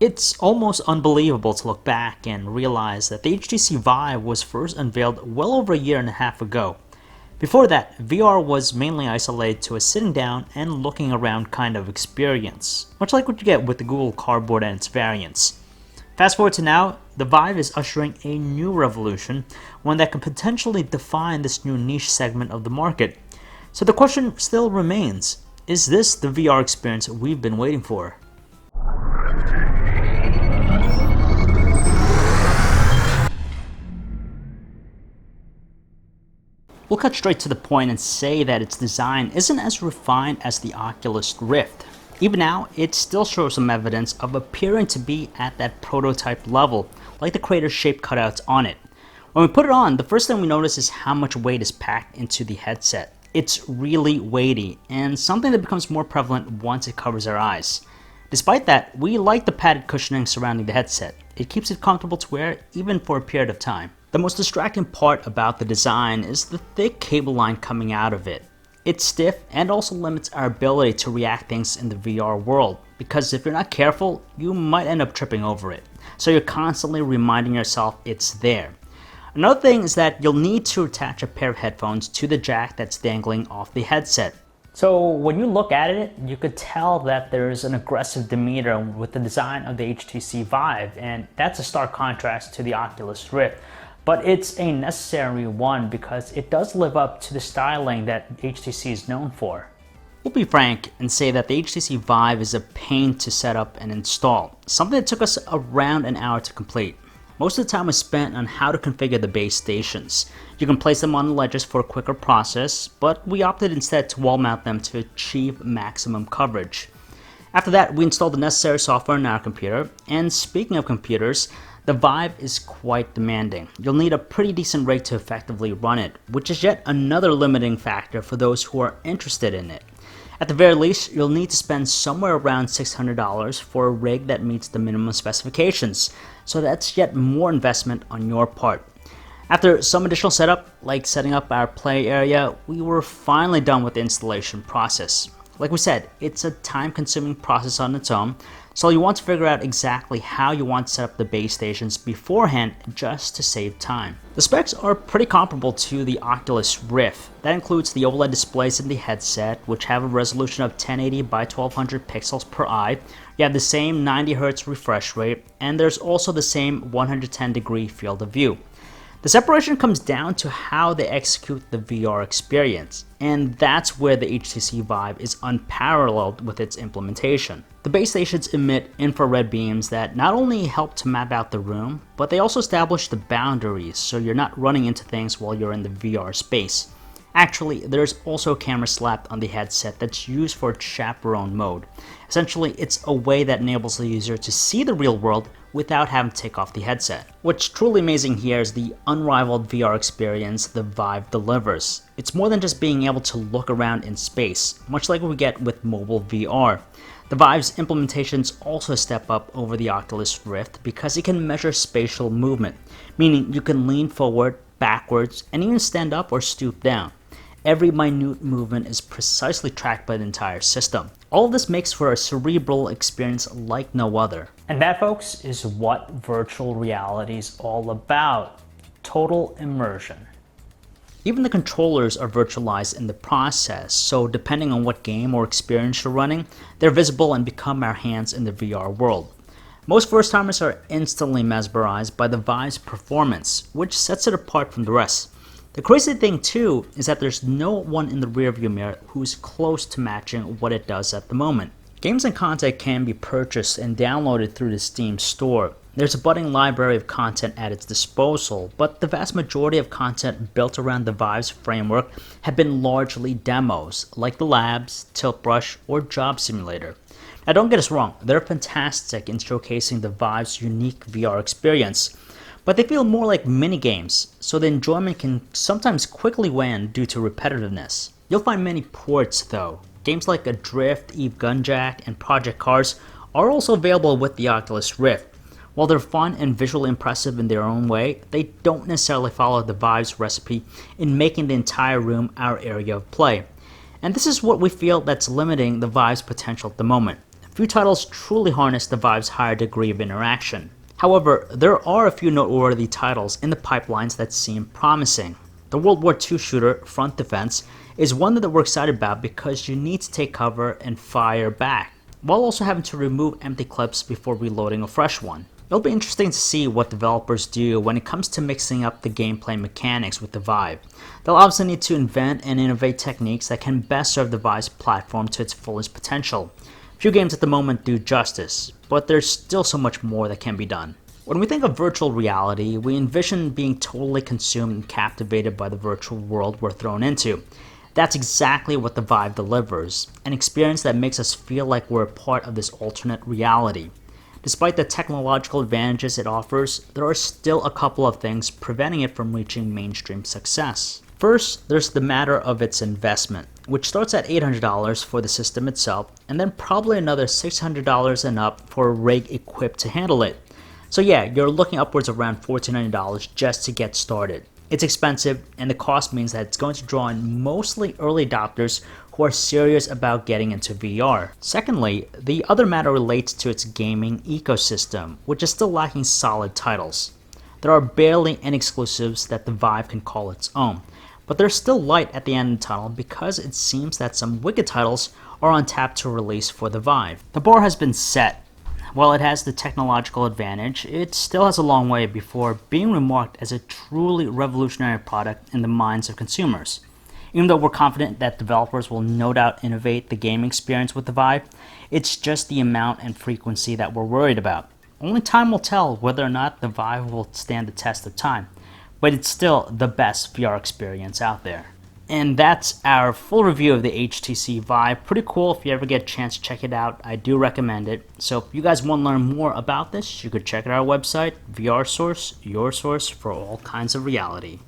It's almost unbelievable to look back and realize that the HTC Vive was first unveiled well over a year and a half ago. Before that, VR was mainly isolated to a sitting down and looking around kind of experience, much like what you get with the Google Cardboard and its variants. Fast forward to now, the Vive is ushering a new revolution, one that could potentially define this new niche segment of the market. So the question still remains, is this the VR experience we've been waiting for? We'll cut straight to the point and say that its design isn't as refined as the Oculus Rift. Even now, it still shows some evidence of appearing to be at that prototype level, like the crater-shaped cutouts on it. When we put it on, the first thing we notice is how much weight is packed into the headset. It's really weighty, and something that becomes more prevalent once it covers our eyes. Despite that, we like the padded cushioning surrounding the headset. It keeps it comfortable to wear even for a period of time. The most distracting part about the design is the thick cable line coming out of it. It's stiff and also limits our ability to react things in the VR world, because if you're not careful, you might end up tripping over it. So you're constantly reminding yourself it's there. Another thing is that you'll need to attach a pair of headphones to the jack that's dangling off the headset. So when you look at it, you could tell that there's an aggressive demeanor with the design of the HTC Vive, and that's a stark contrast to the Oculus Rift. But it's a necessary one because it does live up to the styling that HTC is known for. We'll be frank and say that the HTC Vive is a pain to set up and install, something that took us around an hour to complete. Most of the time was spent on how to configure the base stations. You can place them on the ledges for a quicker process, but we opted instead to wall mount them to achieve maximum coverage. After that, we installed the necessary software in our computer, and speaking of computers, the Vive is quite demanding. You'll need a pretty decent rig to effectively run it, which is yet another limiting factor for those who are interested in it. At the very least, you'll need to spend somewhere around $600 for a rig that meets the minimum specifications, so that's yet more investment on your part. After some additional setup, like setting up our play area, we were finally done with the installation process. Like we said, it's a time-consuming process on its own, so you want to figure out exactly how you want to set up the base stations beforehand just to save time. The specs are pretty comparable to the Oculus Rift. That includes the OLED displays in the headset, which have a resolution of 1080 by 1200 pixels per eye. You have the same 90Hz refresh rate, and there's also the same 110-degree field of view. The separation comes down to how they execute the VR experience, and that's where the HTC Vive is unparalleled with its implementation. The base stations emit infrared beams that not only help to map out the room, but they also establish the boundaries so you're not running into things while you're in the VR space. Actually, there's also a camera slapped on the headset that's used for chaperone mode. Essentially, it's a way that enables the user to see the real world without having to take off the headset. What's truly amazing here is the unrivaled VR experience the Vive delivers. It's more than just being able to look around in space, much like what we get with mobile VR. The Vive's implementations also step up over the Oculus Rift because it can measure spatial movement, meaning you can lean forward, backwards, and even stand up or stoop down. Every minute movement is precisely tracked by the entire system. All of this makes for a cerebral experience like no other. And that, folks, is what virtual reality is all about. Total immersion. Even the controllers are virtualized in the process, so depending on what game or experience you're running, they're visible and become our hands in the VR world. Most first-timers are instantly mesmerized by the Vive's performance, which sets it apart from the rest. The crazy thing too is that there's no one in the rearview mirror who's close to matching what it does at the moment. Games and content can be purchased and downloaded through the Steam store. There's a budding library of content at its disposal, but the vast majority of content built around the Vive's framework have been largely demos, like the Labs, Tilt Brush, or Job Simulator. Now don't get us wrong, they're fantastic in showcasing the Vive's unique VR experience, but they feel more like mini-games, so the enjoyment can sometimes quickly wane due to repetitiveness. You'll find many ports though. Games like Adrift, Eve Gunjack, and Project Cars are also available with the Oculus Rift. While they're fun and visually impressive in their own way, they don't necessarily follow the Vive's recipe in making the entire room our area of play. And this is what we feel that's limiting the Vive's potential at the moment. Few titles truly harness the Vive's higher degree of interaction. However, there are a few noteworthy titles in the pipelines that seem promising. The World War II shooter Front Defense is one that we're excited about because you need to take cover and fire back, while also having to remove empty clips before reloading a fresh one. It'll be interesting to see what developers do when it comes to mixing up the gameplay mechanics with the Vive. They'll obviously need to invent and innovate techniques that can best serve the Vive's platform to its fullest potential. Few games at the moment do justice, but there's still so much more that can be done. When we think of virtual reality, we envision being totally consumed and captivated by the virtual world we're thrown into. That's exactly what the Vive delivers, an experience that makes us feel like we're a part of this alternate reality. Despite the technological advantages it offers, there are still a couple of things preventing it from reaching mainstream success. First, there's the matter of its investment, which starts at $800 for the system itself, and then probably another $600 and up for a rig equipped to handle it. So yeah, you're looking upwards around $1,400 just to get started. It's expensive, and the cost means that it's going to draw in mostly early adopters who are serious about getting into VR. Secondly, the other matter relates to its gaming ecosystem, which is still lacking solid titles. There are barely any exclusives that the Vive can call its own, but there's still light at the end of the tunnel because it seems that some wicked titles are on tap to release for the Vive. The bar has been set. While it has the technological advantage, it still has a long way before being remarked as a truly revolutionary product in the minds of consumers. Even though we're confident that developers will no doubt innovate the gaming experience with the Vive, it's just the amount and frequency that we're worried about. Only time will tell whether or not the Vive will stand the test of time, but it's still the best VR experience out there. And that's our full review of the HTC Vive. Pretty cool. If you ever get a chance to check it out, I do recommend it. So if you guys want to learn more about this, you could check out our website, VR Source, your source for all kinds of reality.